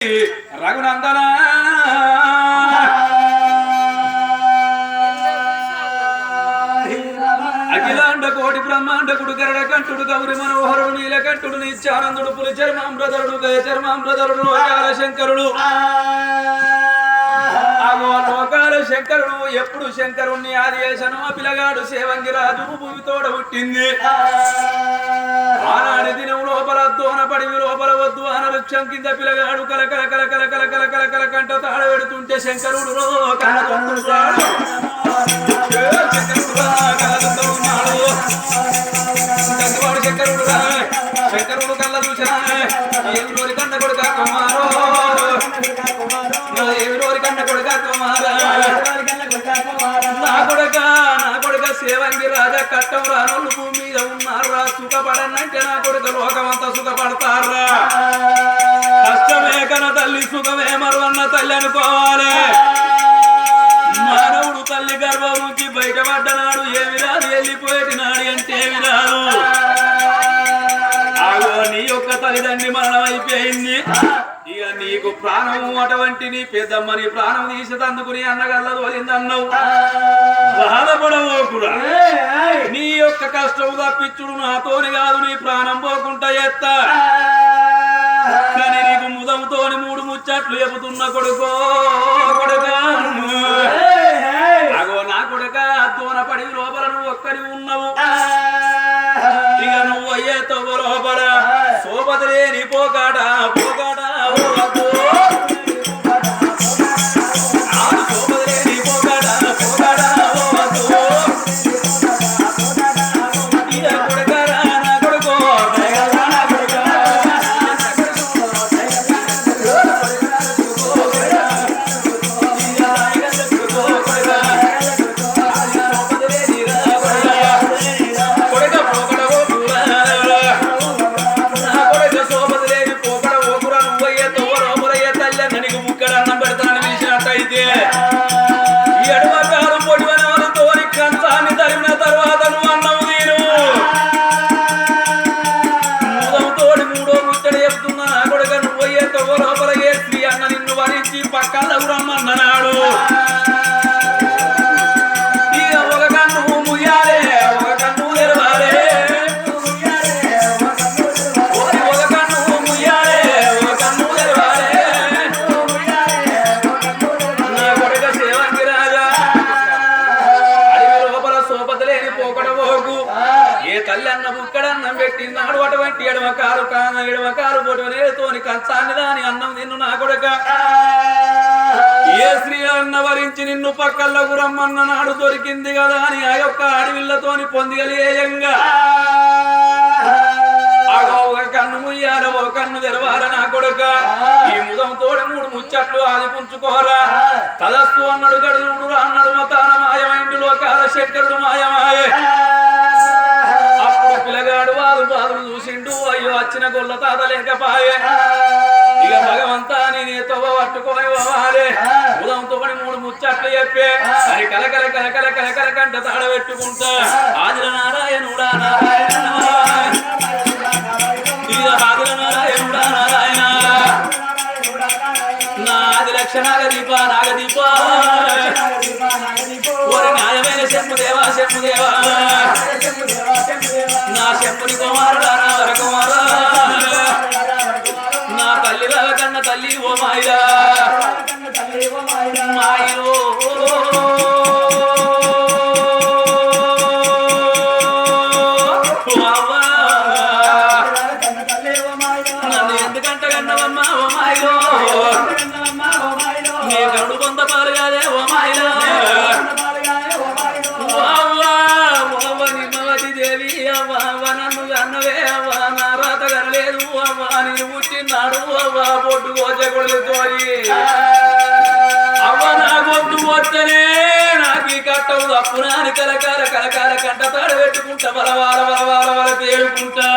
రఘునందన అఖిలాండ కోటి బ్రహ్మాండకుడు గరడ కంఠుడు గౌరి మనోహరుడు నీలకంఠుడు నిత్యానందుడు పులి చర్మాంబ్రధరుడు గయ చర్మాంబ్రధరుడు లోకాల శంకరుడు లోకాల శంకరుడు ఎప్పుడు శంకరుణ్ణి ఆదియేశను పిలగాడు సేవంగి రాజు భూమితోడ పుట్టింది ఆనాడి దినం లోపల దోన పడివి లోపల వద్దు అనవృక్షం కింద పిలగాడు కలకల కలకల కలకల కలకల కంట తాడ పెడుతుంటే శంకరుడు శంకరుడు శంకరుడు కళ్ళ చూసినా ఎవరి కన్న కొడుక కుమారో ఎవరి కన్న కొడుక కుమారా నా కొడుక సేవంగి రాజా కట్టం రానులు భూమి మీద ఉన్నారా సుఖపడనంటే నా కొడుక లోకమంతా సుఖపడతారా కష్టమే కన తల్లి సుఖమే మరువన్న తల్లి అనుకోవాలి మానవుడు తల్లి గర్భం నుంచి బయటపడ్డనాడు ఏమి రాదు వెళ్ళిపోయేటినాడు అంటే ఏమి రాదు నీ యొక్క తల్లిదండ్రి మరణం అయిపోయింది ఇక నీకు ప్రాణము అటువంటి నీ పెద్దమ్మ నీ ప్రాణం తీసేటందుకు నీ అన్నగల్ల తోలిందన్నావు బాధపడవోకురా నీ యొక్క కష్టం తప్పించుడు నాతోని కాదు నీ ప్రాణం పోకుండా ఎత్తా కానీ నీకు ముదంతోని మూడు ముచ్చట్లు చెబుతున్న కొడుకో కొడుకా అగో నా కొడుక దోన పడి లోపల నువ్వు ఒక్కడి ఉన్నావు ఇక నువ్వు అయ్యేతో లోపల సోపతిలేని పోకాడా పోకాడా పక్కన రమ్మన్నాడు ఇక ఒక కన్ను ముయ్యాలే ఒక కన్ను తెరవాలే ఒక కన్ను ముయ్యాలే ఒక కన్ను తెరవాలే నా కొడుక సేవంగి రాజా అడవి లోపల సోపతలేని పోకడబోకు ఏ తల్లి అన్న బుక్కడన్నం పెట్టినాడు అటువంటి ఎడమకారు పొడవనేతోని కంచాన్ని దాని అన్నం నిన్ను నా కొడుక ఏ స్త్రీ అన్న వరించి నిన్ను పక్కల్లోకి రమ్మన్న నాడు దొరికింది కదా అని ఆ యొక్క అడవిళ్లతోని పొందిగలేయంగా ఒక కన్ను ముయ్యాల ఓ కన్ను తెరవాల నా కొడుక ఈ ముదంతో మూడు ముచ్చట్లు ఆది పుంచుకోరా తదస్తు అన్నాడు గడుడు అన్నాడు మతాన మాయమైండు లోకాల శంకరుడు మాయమాయే అప్పుడు పిల్లగాడు బాధలు చూసిండు అయ్యో వచ్చిన గొల్ల తాత లేకపాయే ఇక భగవంతా నేనేతో పట్టుకోవాలి ఉదంతో మూడు ముచ్చట్లు చెప్పే అది కలకల కలకల కలకల కంట తాడ పెట్టుకుంటా ఆదిల నారాయణుడా నారాయణ ఇక ఆదిల నారాయణుడా నారాయణ నా ఆది లక్ష నాగదీప ఓరి న్యాయమైన శంభుదేవా నా శంభుని కుమారుడా నా వర కుమారా నా తల్లి కన్న తల్లి ఓ మాయిరా మాయిరో నన్ను ఎందుకంట కన్నవమ్మా ఓ మాయిరో నీ కరుడు కొంత పాలు కాదే ఓ మాయిరా నిమ్మవతి దేవి అవ్వ నన్ను అన్నవే అవ్వ నా రాత కనలేదు అవ్వ నేను పుట్టినాడు అవ్వ పొట్టు కోచకూడదుతోని అవ్వ నా పొట్టు పోతనే నాకు ఈ కట్టవు తప్పునాని కలకాల కంట తాడు పెట్టుకుంటా బలవాల తేడుకుంటా